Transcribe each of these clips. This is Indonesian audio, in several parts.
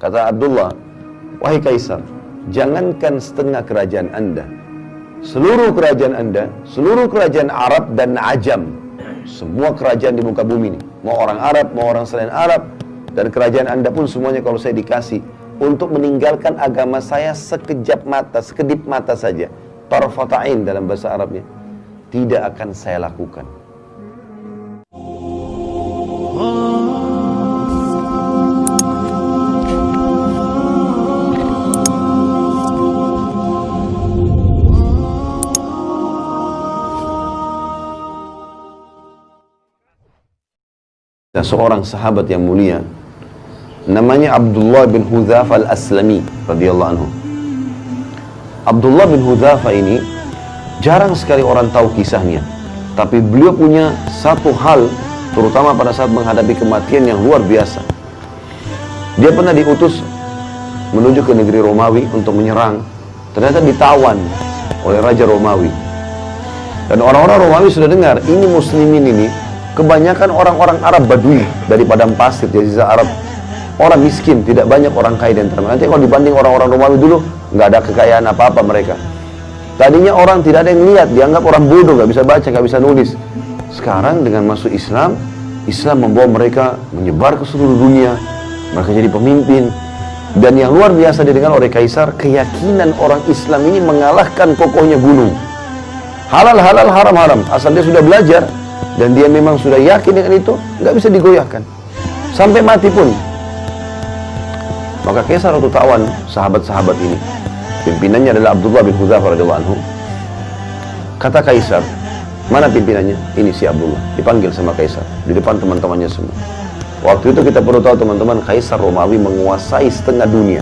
Kata Abdullah, wahai Kaisar, jangankan setengah kerajaan Anda, seluruh kerajaan Anda, seluruh kerajaan Arab dan Ajam, semua kerajaan di muka bumi ini, mau orang Arab, mau orang selain Arab, dan kerajaan Anda pun semuanya kalau saya dikasih untuk meninggalkan agama saya sekejap mata, sekedip mata saja, tarfata'in dalam bahasa Arabnya, tidak akan saya lakukan. Seorang sahabat yang mulia namanya Abdullah bin Hudzafa al-Aslami radhiyallahu anhu. Abdullah bin Hudzafa ini jarang sekali orang tahu kisahnya, tapi beliau punya satu hal, terutama pada saat menghadapi kematian, yang luar biasa. Dia pernah diutus menuju ke negeri Romawi untuk menyerang, ternyata ditawan oleh Raja Romawi. Dan orang-orang Romawi sudah dengar, ini muslimin ini kebanyakan orang-orang Arab Badui dari padang pasir, jazirah Arab, orang miskin, tidak banyak orang kaya di antara mereka. Nanti kalau dibanding orang-orang Romawi dulu, nggak ada kekayaan apa-apa mereka. Tadinya orang tidak ada yang lihat, dianggap orang bodoh, nggak bisa baca, nggak bisa nulis. Sekarang dengan masuk Islam, Islam membawa mereka menyebar ke seluruh dunia, mereka jadi pemimpin. Dan yang luar biasa didengar oleh Kaisar, keyakinan orang Islam ini mengalahkan kokohnya gunung. Halal halal, haram haram, asal dia sudah belajar dan dia memang sudah yakin dengan itu, nggak bisa digoyahkan sampai mati pun. Maka Kaisar waktu tawan sahabat-sahabat ini, pimpinannya adalah Abdullah bin Hudzafa radhiyallahu anhu. Kata Kaisar, mana pimpinannya? Ini si Abdullah. Dipanggil sama Kaisar di depan teman-temannya semua. Waktu itu kita perlu tahu teman-teman, Kaisar Romawi menguasai setengah dunia.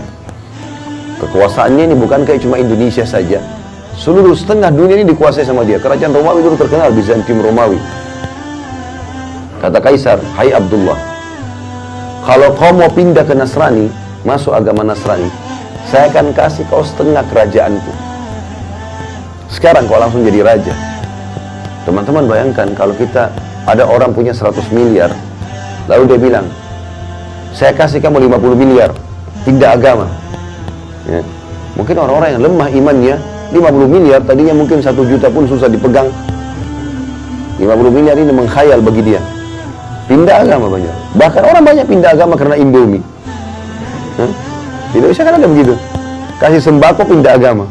Kekuasaannya ini bukan kayak cuma Indonesia saja, seluruh setengah dunia ini dikuasai sama dia. Kerajaan Romawi dulu terkenal, Bizantium Romawi. Kata Kaisar, hai Abdullah, kalau kau mau pindah ke Nasrani, masuk agama Nasrani, saya akan kasih kau setengah kerajaanku. Sekarang kau langsung jadi raja. Teman-teman bayangkan kalau kita ada orang punya 100 miliar, lalu dia bilang, saya kasih kamu 50 miliar, pindah agama. Ya. Mungkin orang-orang yang lemah imannya, 50 miliar tadinya mungkin 1 juta pun susah dipegang. 50 miliar ini mengkhayal bagi dia. Pindah agama banyak. Bahkan orang banyak pindah agama karena Indomie. Di Indonesia kan ada begitu. Kasih sembako pindah agama.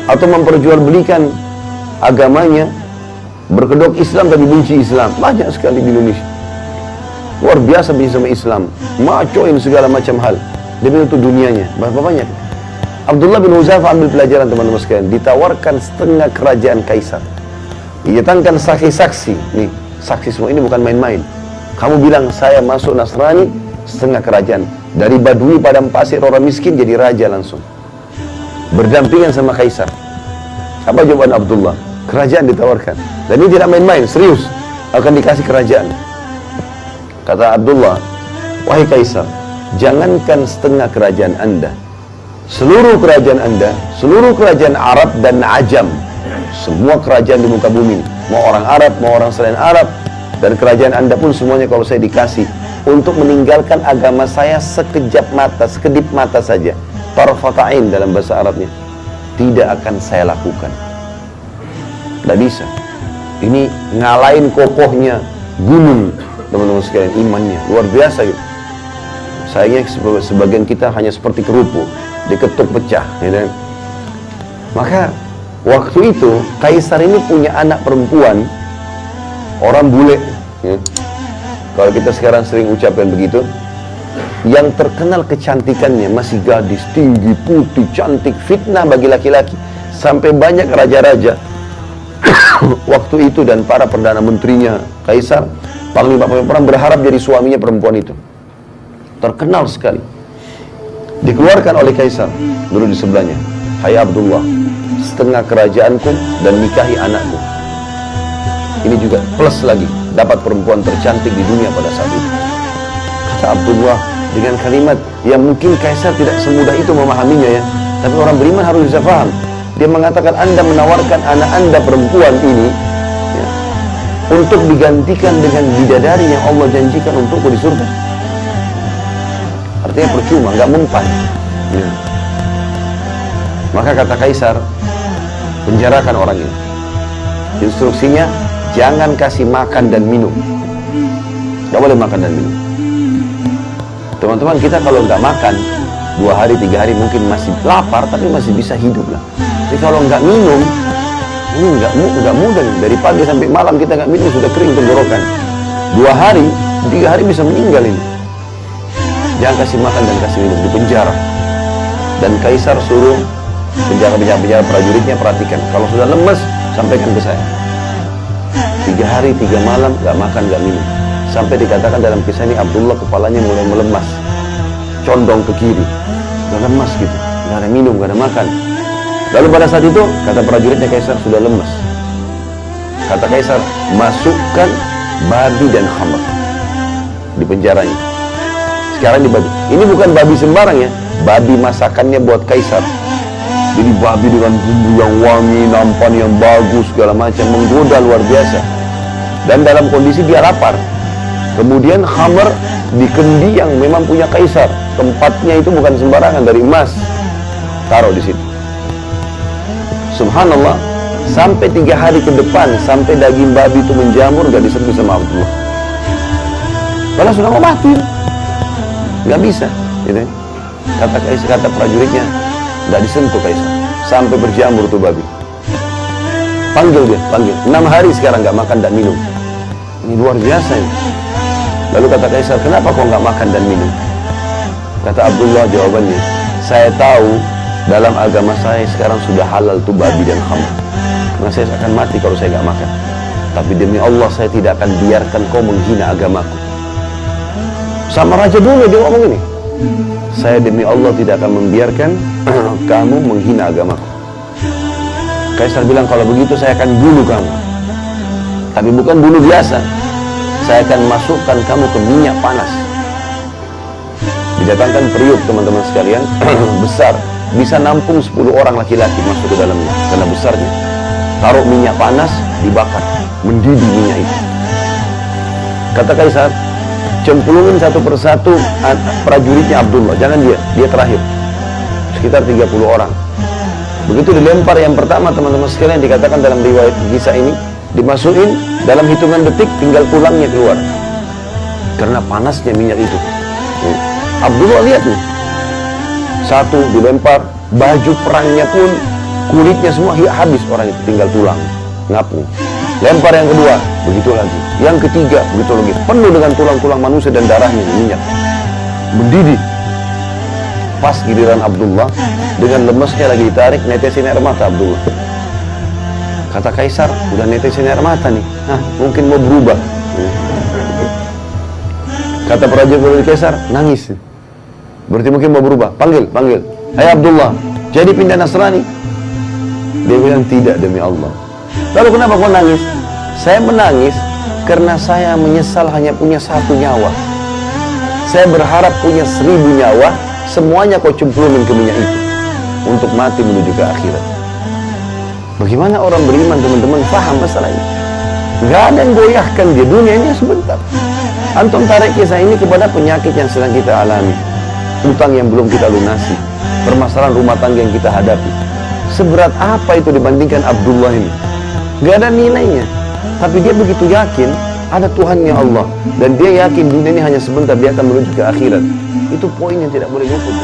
Atau memperjualbelikan agamanya, berkedok Islam tapi benci Islam. Banyak sekali di Indonesia. Luar biasa benci sama Islam. Macoin segala macam hal. Demi untuk dunianya. Berapa banyak? Abdullah bin Hudzafa ambil pelajaran teman-teman sekalian. Ditawarkan setengah kerajaan Kaisar. Didatangkan saksi-saksi. Nih, saksi semua ini bukan main-main. Kamu bilang saya masuk Nasrani, setengah kerajaan. Dari Badui padang pasir orang miskin jadi raja langsung. Berdampingan sama Kaisar. Apa jawaban Abdullah? Kerajaan ditawarkan. Dan ini tidak main-main, serius. Akan dikasih kerajaan. Kata Abdullah, wahai Kaisar, jangankan setengah kerajaan Anda, seluruh kerajaan Anda, seluruh kerajaan Arab dan Ajam, semua kerajaan di muka bumi, mau orang Arab, mau orang selain Arab, dan kerajaan Anda pun semuanya kalau saya dikasih untuk meninggalkan agama saya sekejap mata, sekedip mata saja, tarfata'in dalam bahasa Arabnya, tidak akan saya lakukan. Tidak bisa. Ini ngalahin kokohnya gunung, teman-teman sekalian, imannya luar biasa gitu. Sayangnya sebagian kita hanya seperti kerupuk, diketuk pecah, ya kan? Maka waktu itu Kaisar ini punya anak perempuan, orang bule, ya. Kalau kita sekarang sering ucapkan begitu, yang terkenal kecantikannya, masih gadis, tinggi, putih, cantik, fitnah bagi laki-laki. Sampai banyak raja-raja waktu itu dan para perdana menterinya Kaisar, panglima perang berharap jadi suaminya perempuan itu. Terkenal sekali. Dikeluarkan oleh Kaisar, dulu di sebelahnya, hai Abdullah, setengah kerajaanku dan nikahi anakku. Ini juga plus lagi, dapat perempuan tercantik di dunia pada saat itu. Kata Abdullah dengan kalimat yang mungkin Kaisar tidak semudah itu memahaminya, ya. Tapi orang beriman harus bisa paham. Dia mengatakan, Anda menawarkan anak Anda perempuan ini, ya, untuk digantikan dengan bidadari yang Allah janjikan untukku di surga. Artinya percuma, nggak mempan. Ya. Maka kata Kaisar, penjarakan orang ini. Instruksinya, jangan kasih makan dan minum. Nggak boleh makan dan minum. Teman-teman, kita kalau nggak makan 2 hari, 3 hari mungkin masih lapar, tapi masih bisa hidup lah. Tapi kalau nggak minum, ini nggak mudah. Dari pagi sampai malam kita nggak minum, sudah kering tenggorokan. 2 hari, 3 hari bisa meninggal ini. Jangan kasih makan dan kasih minum, di penjara. Dan Kaisar suruh penjara prajuritnya, perhatikan, kalau sudah lemes, sampaikan ke saya. 3 hari, 3 malam, nggak makan, nggak minum. Sampai dikatakan dalam kisah ini, Abdullah kepalanya mulai melemas, condong ke kiri, nggak lemas gitu, nggak ada minum, nggak ada makan. Lalu pada saat itu, kata prajuritnya, Kaisar sudah lemas. Kata Kaisar, masukkan babi dan khamr di penjaranya. Sekarang di babi. Ini bukan babi sembarang ya, babi masakannya buat Kaisar. Jadi babi dengan bumbu yang wangi, nampan yang bagus, segala macam, menggoda luar biasa. Dan dalam kondisi dia lapar. Kemudian khamr di kendi yang memang punya Kaisar. Tempatnya itu bukan sembarangan, dari emas. Taruh di situ. Subhanallah, sampai 3 hari ke depan, sampai daging babi itu menjamur, gak disentuh sama Abdullah. Kalau sudah mau mati, gak bisa, gitu. Kata prajuritnya, gak disentuh Kaisar, sampai berjamur tuh babi. Panggil dia, panggil. 6 hari sekarang gak makan dan minum. Ini luar biasa ini. Lalu kata Kaisar, kenapa kau gak makan dan minum? Kata Abdullah jawabannya, saya tahu dalam agama saya sekarang sudah halal tuh babi dan khamr. Karena saya akan mati kalau saya gak makan. Tapi demi Allah saya tidak akan biarkan kau menghina agamaku. Sama raja dulu dia ngomong ini. Saya demi Allah tidak akan membiarkan kamu menghina agamaku. Kaisar bilang, kalau begitu saya akan bunuh kamu. Tapi bukan bunuh biasa. Saya akan masukkan kamu ke minyak panas. Didatangkan periuk teman-teman sekalian, besar. Bisa nampung 10 orang laki-laki masuk ke dalamnya, karena besarnya. Taruh minyak panas, dibakar, mendidih minyak itu. Kata Kaisar, cemplungin satu persatu prajuritnya Abdullah, jangan dia terakhir. Sekitar 30 orang. Begitu dilempar yang pertama, teman-teman sekalian, dikatakan dalam riwayat kisah ini, dimasukin dalam hitungan detik, tinggal tulangnya keluar. Karena panasnya minyak itu. Abdullah lihat nih, satu dilempar, baju perangnya pun, kulitnya semua habis orang itu, tinggal tulang, ngapung. Lempar yang kedua, begitu lagi. Yang ketiga, begitu lagi. Penuh dengan tulang-tulang manusia dan darahnya, minyak. Mendidih. Pas giliran Abdullah, dengan lemesnya lagi ditarik, netesin air mata Abdullah. Kata Kaisar, udah netesin air mata nih, mungkin mau berubah. Kata prajurit Kaisar, nangis. Berarti mungkin mau berubah. Panggil. Hai Abdullah, jadi pindah Nasrani? Dia bilang, tidak demi Allah. Lalu kenapa kau nangis? Saya menangis karena saya menyesal hanya punya 1 nyawa. Saya berharap punya 1000 nyawa, semuanya kau cemplungin ke minyak itu untuk mati menuju ke akhirat. Bagaimana orang beriman, teman-teman, paham masalah ini? Gak ada yang goyahkan dia, dunia ini sebentar. Antum tarik kisah ini kepada penyakit yang sedang kita alami, utang yang belum kita lunasi, permasalahan rumah tangga yang kita hadapi. Seberat apa itu dibandingkan Abdullah ini? Gak ada nilainya. Tapi dia begitu yakin ada Tuhannya Allah, dan dia yakin dunia ini hanya sebentar, dia akan menuju ke akhirat. Itu poin yang tidak boleh luput.